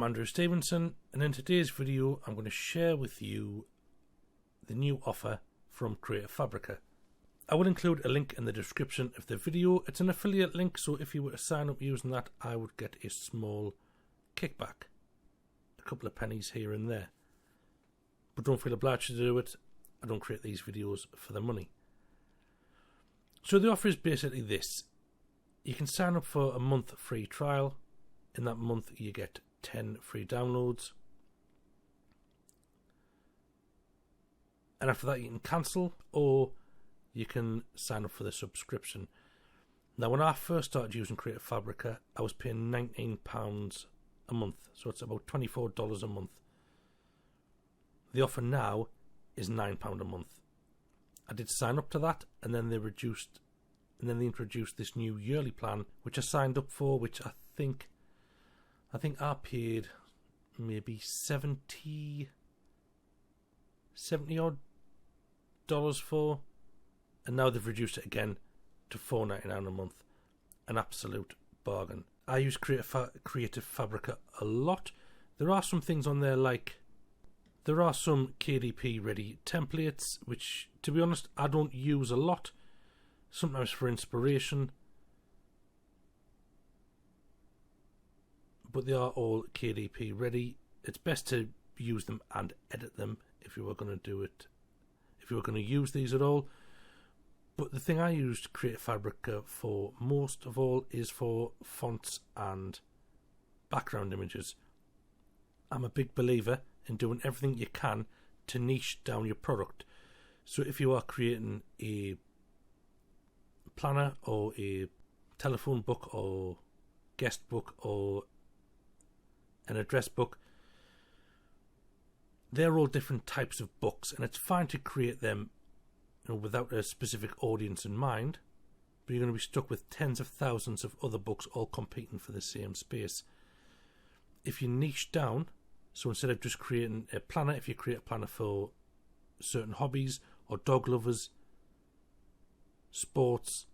I'm Andrew Stevenson, and in today's video I'm going to share with you the new offer from Creative Fabrica. I will include a link in the description of the video. It's an affiliate link, so if you were to sign up using that, I would get a small kickback, a couple of pennies here and there. But don't feel obliged to do it. I don't create these videos for the money. So the offer is basically this. You can sign up for a month free trial. In that month you get 10 free downloads. And after that you can cancel, or you can sign up for the subscription. Now when I first started using Creative Fabrica, I was paying £19 a month. So it's about $24 a month. The offer now is £9 a month. I did sign up to that, and then they introduced this new yearly plan, which I signed up for, which I think I paid maybe 70 odd dollars for, and now they've reduced it again to $4.99 a month. An absolute bargain. I use Creative Fabrica a lot. There are some things on there like there are some KDP ready templates, which to be honest I don't use a lot, sometimes for inspiration. But they are all KDP ready. It's best to use them and edit them if you were going to do it, if you were going to use these at all. But the thing I use Creative Fabrica for most of all is for fonts and background images. I'm a big believer in doing everything you can to niche down your product. So if you are creating a planner or a telephone book or guest book or an address book, they're all different types of books, and it's fine to create them, without a specific audience in mind, but you're going to be stuck with tens of thousands of other books all competing for the same space. If you niche down, so instead of just creating a planner, if you create a planner for certain hobbies or dog lovers, sports,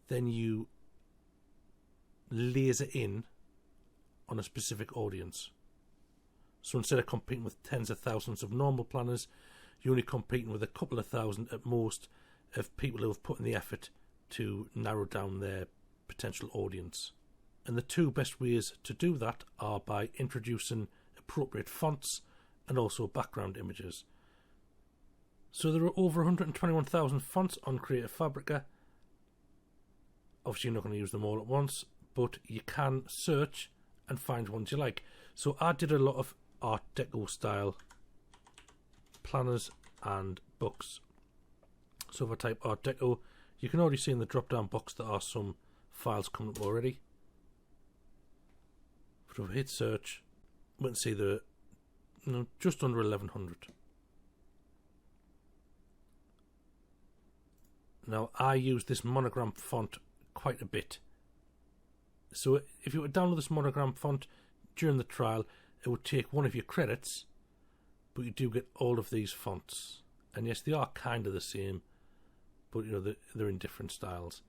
then you laser in on a specific audience. So instead of competing with tens of thousands of normal planners, you're only competing with a couple of thousand at most of people who have put in the effort to narrow down their potential audience. And the two best ways to do that are by introducing appropriate fonts and also background images. So there are over 121,000 fonts on Creative Fabrica. Obviously you're not going to use them all at once, but you can search and find ones you like. So I did a lot of Art Deco style planners and books. So if I type Art Deco, you can already see in the drop down box there are some files coming up already. But if I hit search, we can see the just under 1100. Now I use this monogram font quite a bit. So if you were to download this monogram font during the trial, it would take one of your credits, but you do get all of these fonts. And yes, they are kind of the same, but they're in different styles.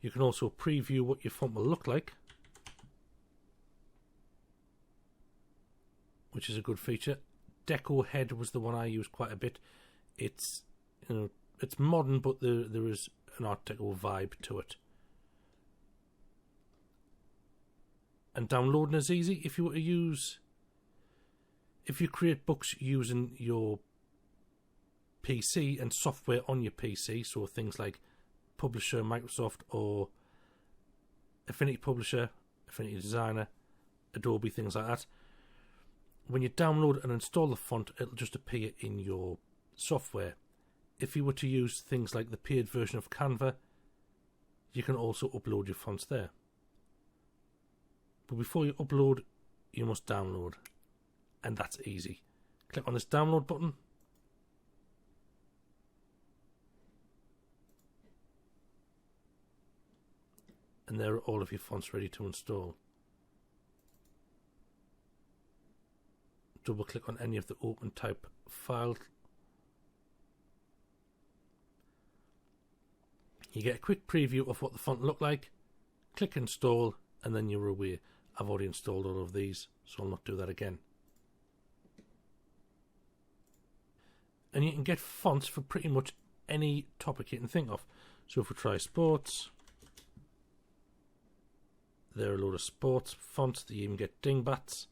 You can also preview what your font will look like, which is a good feature. Deco Head was the one I used quite a bit. It's it's modern, but there is an Art Deco vibe to it. And downloading is easy. If you create books using your PC and software on your PC, so things like Publisher, Microsoft, or Affinity Publisher, Affinity Designer, Adobe, things like that, when you download and install the font, it'll just appear in your software. If you were to use things like the paid version of Canva, you can also upload your fonts there. But before you upload, you must download, and that's easy. Click on this download button, and there are all of your fonts ready to install. Double click on any of the open type files. You get a quick preview of what the font looked like. Click install, and then you're away. I've already installed all of these, so I'll not do that again. And you can get fonts for pretty much any topic you can think of. So if we try sports, there are a load of sports fonts. You even get dingbats.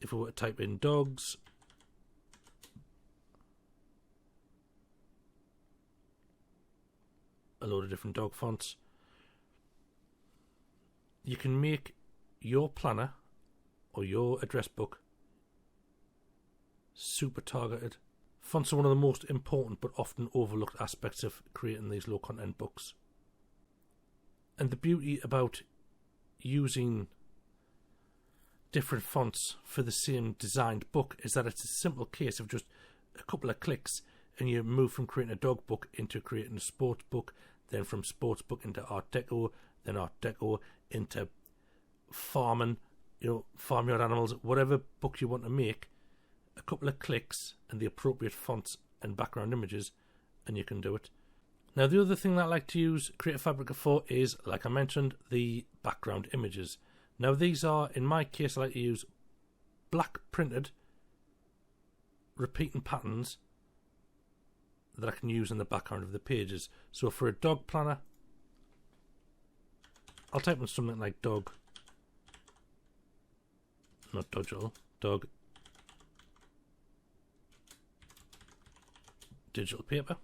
If we were to type in dogs, a load of different dog fonts. You can make your planner or your address book super targeted. Fonts are one of the most important but often overlooked aspects of creating these low content books. And the beauty about using different fonts for the same designed book is that it's a simple case of just a couple of clicks and you move from creating a dog book into creating a sports book, then from sports book into Art Deco, then Art Deco into farming, farmyard animals, whatever book you want to make. A couple of clicks and the appropriate fonts and background images, and you can do it. Now, the other thing that I like to use Creative Fabrica for is, like I mentioned, the background images. Now, these are, in my case, I like to use black printed repeating patterns that I can use in the background of the pages. So for a dog planner, I'll type in something like dog, not dog digital paper.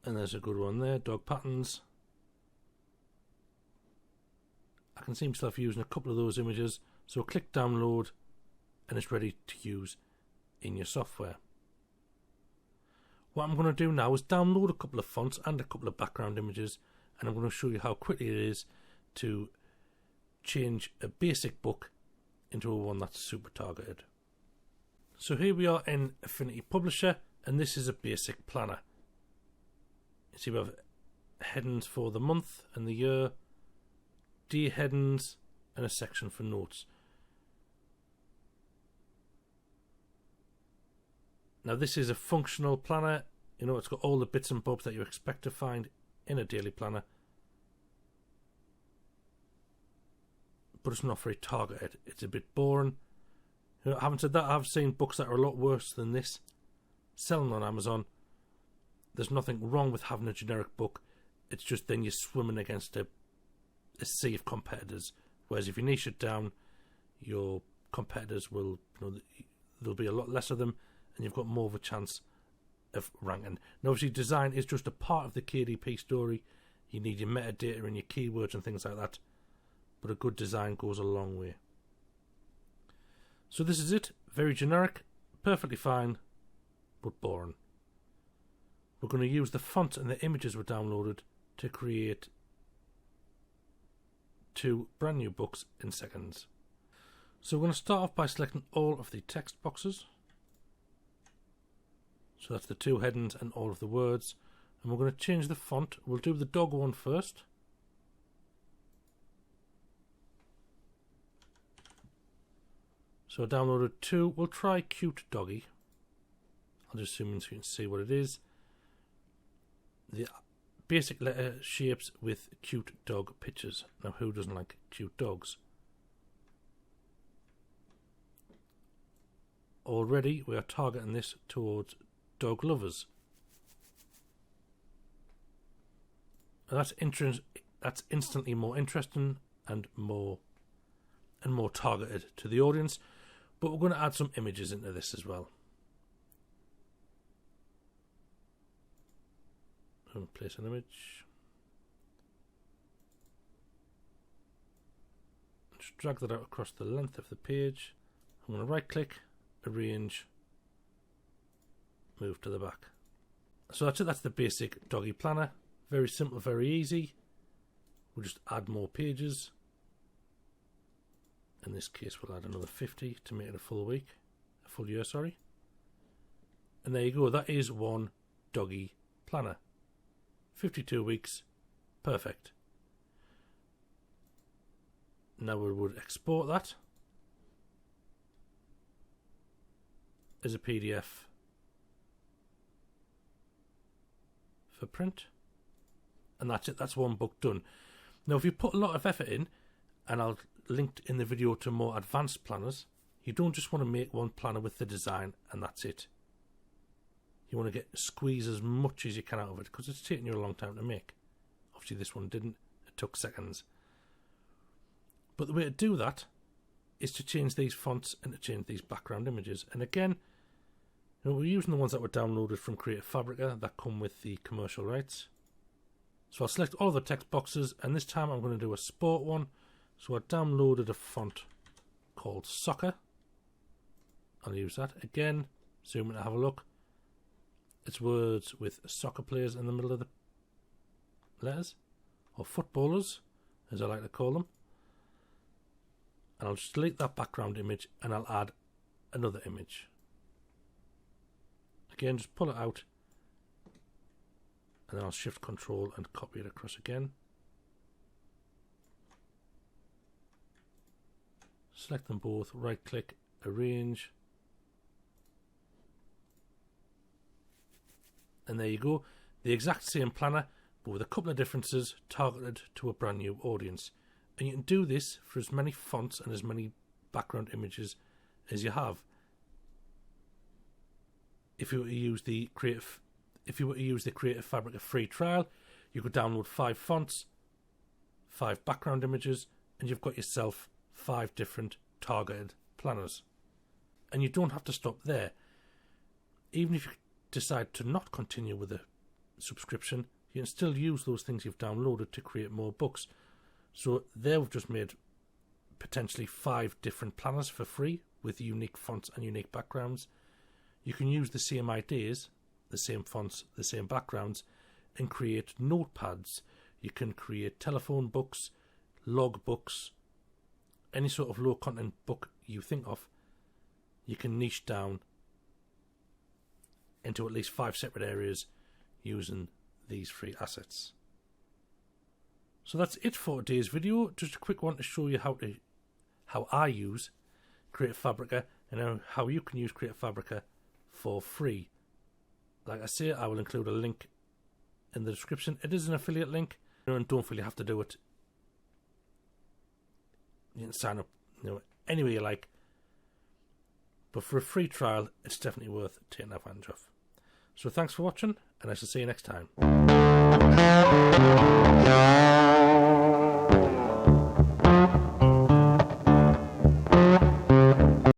And there's a good one there, dog patterns. I can see myself using a couple of those images, so click download and it's ready to use in your software. What I'm going to do now is download a couple of fonts and a couple of background images, and I'm going to show you how quickly it is to change a basic book into a one that's super targeted. So here we are in Affinity Publisher, and this is a basic planner. You see we have headings for the month and the year, day headings, and a section for notes. Now this is a functional planner. It's got all the bits and bobs that you expect to find in a daily planner, but it's not very targeted. It's a bit boring. Having said that, I've seen books that are a lot worse than this selling on Amazon. There's nothing wrong with having a generic book. It's just then you're swimming against a sea of competitors. Whereas if you niche it down, your competitors will, there'll be a lot less of them, and you've got more of a chance of ranking. Now, obviously, design is just a part of the KDP story. You need your metadata and your keywords and things like that. But a good design goes a long way. So this is it. Very generic, perfectly fine, but boring. We're going to use the font and the images we downloaded to create 2 brand new books in seconds. So we're going to start off by selecting all of the text boxes. So that's the 2 headings and all of the words. And we're going to change the font. We'll do the dog one first. So I downloaded 2. We'll try Cute Doggy. I'll just zoom in so you can see what it is. The basic letter shapes with cute dog pictures. Now, who doesn't like cute dogs? Already we are targeting this towards dog lovers. And that's instantly more interesting and more targeted to the audience. But we're going to add some images into this as well. And place an image. Just drag that out across the length of the page. I'm going to right click, arrange, move to the back. So that's it. That's the basic doggy planner. Very simple, very easy. We'll just add more pages. In this case, we'll add another 50 to make it a full year, sorry. And there you go. That is one doggy planner. 52 weeks, perfect. Now we would export that as a PDF for print. and that's it. That's one book done. Now, if you put a lot of effort in, and I'll link in the video to more advanced planners, you don't just want to make one planner with the design and that's it. You want to squeeze as much as you can out of it, because it's taking you a long time to make. Obviously this one didn't. It took seconds. But the way to do that is to change these fonts and to change these background images. And again, we're using the ones that were downloaded from Creative Fabrica that come with the commercial rights. So I'll select all the text boxes, and this time I'm going to do a sport one. So I downloaded a font called Soccer. I'll use that. Again, zoom in to have a look. It's words with soccer players in the middle of the letters, or footballers, as I like to call them. And I'll just delete that background image and I'll add another image. Again, just pull it out, and then I'll shift control and copy it across again. Select them both, right click, arrange. And there you go. The exact same planner, but with a couple of differences, targeted to a brand new audience. And you can do this for as many fonts and as many background images as you have. If you were to use the Creative Fabrica free trial, you could download 5 fonts, 5 background images, and you've got yourself 5 different targeted planners. And you don't have to stop there. Even if you decide to not continue with a subscription, you can still use those things you've downloaded to create more books. So there we've just made potentially 5 different planners for free with unique fonts and unique backgrounds. You can use the same ideas, the same fonts, the same backgrounds, and create notepads. You can create telephone books, log books, any sort of low content book you think of. You can niche down into at least 5 separate areas using these free assets. So that's it for today's video. Just a quick one to show you how I use Creative Fabrica and how you can use Creative Fabrica for free. Like I say, I will include a link in the description. It is an affiliate link, and don't feel you have to do it. You can sign up any way you like. But for a free trial, it's definitely worth taking advantage of. So thanks for watching, and I shall see you next time.